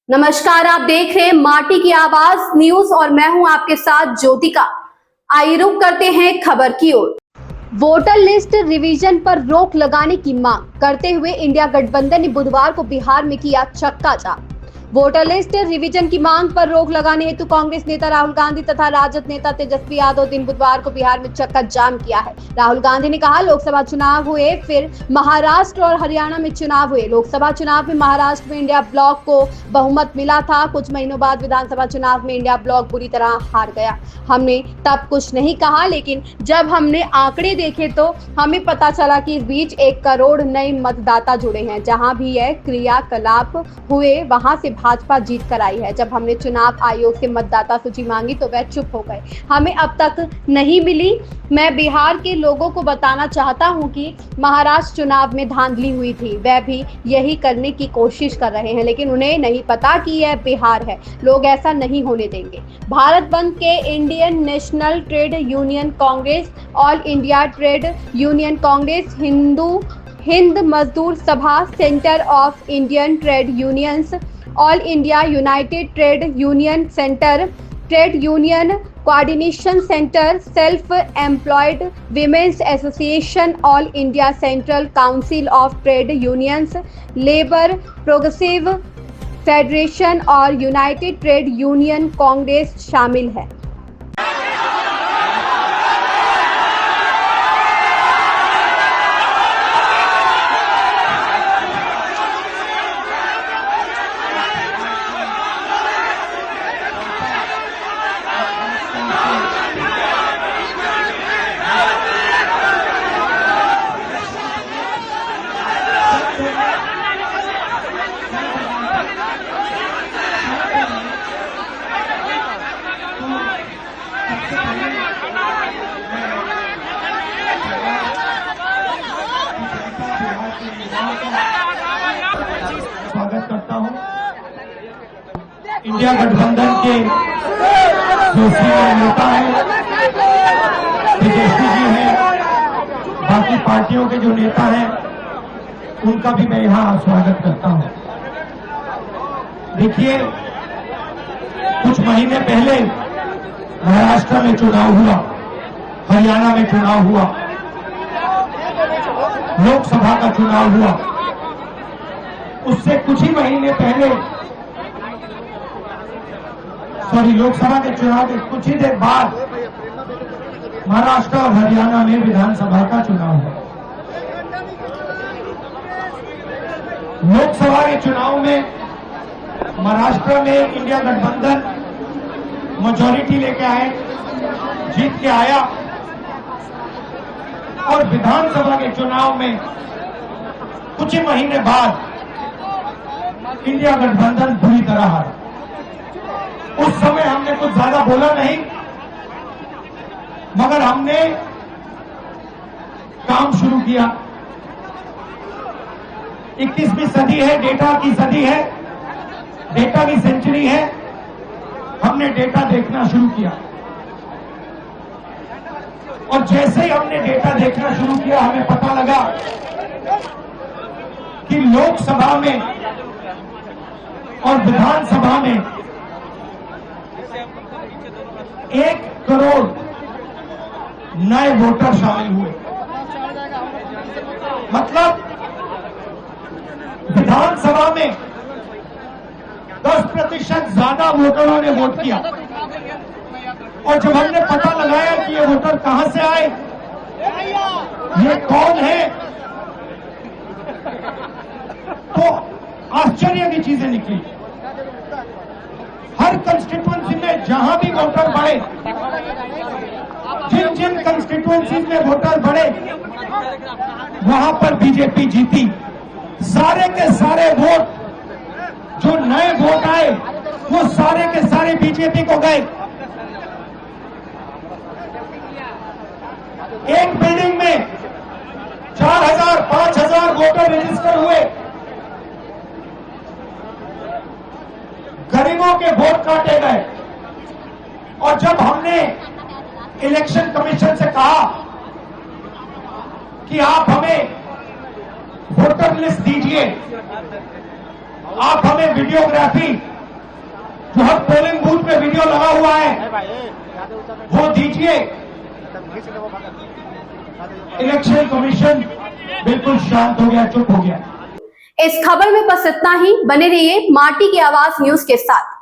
नमस्कार, आप देख रहे हैं माटी की आवाज न्यूज और मैं हूं आपके साथ ज्योतिका। आइए रुक करते हैं खबर की ओर। वोटर लिस्ट रिवीजन पर रोक लगाने की मांग करते हुए इंडिया गठबंधन ने बुधवार को बिहार में किया चक्का जाम। वोटर लिस्ट रिवीजन की मांग पर रोक लगाने हेतु कांग्रेस नेता राहुल गांधी तथा राजद नेता तेजस्वी यादव दिन बुधवार को बिहार में चक्का जाम किया है। राहुल गांधी ने कहा, लोकसभा चुनाव हुए, फिर महाराष्ट्र और हरियाणा में चुनाव हुए। लोकसभा चुनाव में महाराष्ट्र में इंडिया ब्लॉक को बहुमत मिला था। कुछ महीनों बाद विधानसभा चुनाव में इंडिया ब्लॉक बुरी तरह हार गया। हमने तब कुछ नहीं कहा, लेकिन जब हमने आंकड़े देखे तो हमें पता चला कि इस बीच 1 करोड़ नए मतदाता जुड़े हैं। जहां भी यह क्रियाकलाप हुए वहां से भाजपा जीत कर आई है। जब हमने चुनाव आयोग से मतदाता सूची मांगी तो वह चुप हो गए। हमें अब तक नहीं मिली। मैं बिहार के लोगों को बताना चाहता हूं कि महाराष्ट्र चुनाव में धांधली हुई थी, वह भी यही करने की कोशिश कर रहे हैं, लेकिन उन्हें नहीं पता कि यह बिहार है। लोग ऐसा नहीं होने देंगे। भारत बंद के Indian national trade union Congress, all India trade union Congress, Hind मजदूर सभा, centre of Indian trade unions, all India United trade union centre, trade union coordination centre, self employed women's association, all India central council of trade unions, labour progressive federation और United trade union Congress शामिल है। स्वागत करता हूं। India गठबंधन के जो senior नेता हैं, तेजस्वी जी हैं, बाकी पार्टियों के जो नेता हैं, उनका भी मैं यहां स्वागत करता हूं। देखिए, कुछ महीने पहले महाराष्ट्र में चुनाव हुआ, हरियाणा में चुनाव हुआ, लोकसभा का चुनाव हुआ। उससे कुछ ही महीने पहले, लोकसभा के चुनाव के कुछ ही देर बाद महाराष्ट्र और हरियाणा में विधानसभा का चुनाव हुआ। लोकसभा के चुनाव में महाराष्ट्र में इंडिया गठबंधन मेजॉरिटी लेके आए, जीत के आया, और विधानसभा के चुनाव में कुछ ही महीने बाद इंडिया गठबंधन बुरी तरह हारा। उस समय हमने कुछ ज्यादा बोला नहीं, मगर हमने काम शुरू किया। 21वीं सदी है, डेटा की सदी है, डेटा की सेंचुरी है। हमने डेटा देखना शुरू किया, और जैसे ही हमने डेटा देखना शुरू किया, हमें पता लगा कि लोकसभा में और विधानसभा में 1 करोड़ नए वोटर शामिल हुए। मतलब विधानसभा में 10% ज्यादा वोटरों ने वोट किया। और जब हमने पता लगाया कि ये वोटर कहां से आए, ये कौन है, तो आश्चर्य की चीजें निकली। हर कंस्टिट्यूएंसी में जहां भी वोटर बढ़े, जिन जिन कंस्टिट्यूएंसीज में वोटर बढ़े, वहां पर बीजेपी जीती। सारे के सारे वोट, जो नए वोट आए, वो सारे के सारे बीजेपी को गए। एक बिल्डिंग में 4000 5000 वोटर रजिस्टर हुए। गरीबों के वोट काटे गए। और जब हमने इलेक्शन कमीशन से कहा कि आप हमें वोटर लिस्ट दीजिए, आप हमें वीडियोग्राफी जो हर पोलिंग बूथ पे वीडियो लगा हुआ है वो दीजिए। इलेक्शन कमीशन बिल्कुल शांत हो गया, चुप हो गया। इस खबर में बस इतना ही। बने रहिए माटी की आवाज न्यूज के साथ।